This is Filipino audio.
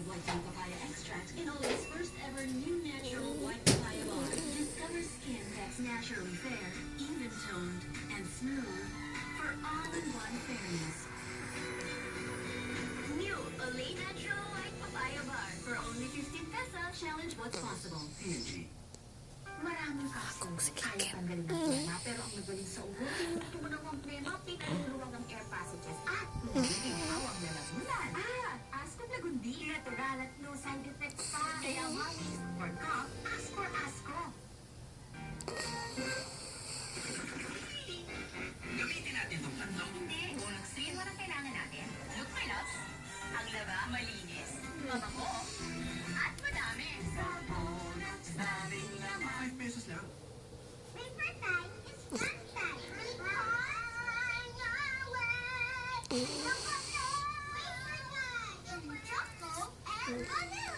whitening papaya extract in Olay's first ever new natural white papaya bar. Discover skin that's naturally fair, even-toned, and smooth for all-in-one fairness. New Olay Natural White Papaya Bar for only 15 pesos. Challenge what's possible. P&G. Maraming kaso, kaya tanggalin ng plema, pero ang magaling sa ulo, tinutunan ng plema, pinahuluwag ang air passages at pinahuluwag ang lalamunan. Asco Lagundi, natural at no side effects pa. Kaya mommies, for cough, ask for Asco. Gamitin natin itong tatlo. Hindi, unang screen mo na kailangan natin. Look, my loves, ang laba, malinis, mabango, at madami. Sabon at daming laman. 5 pesos lang. Paper time is fun time. On your way. Choco, paper time. Choco and vanilla.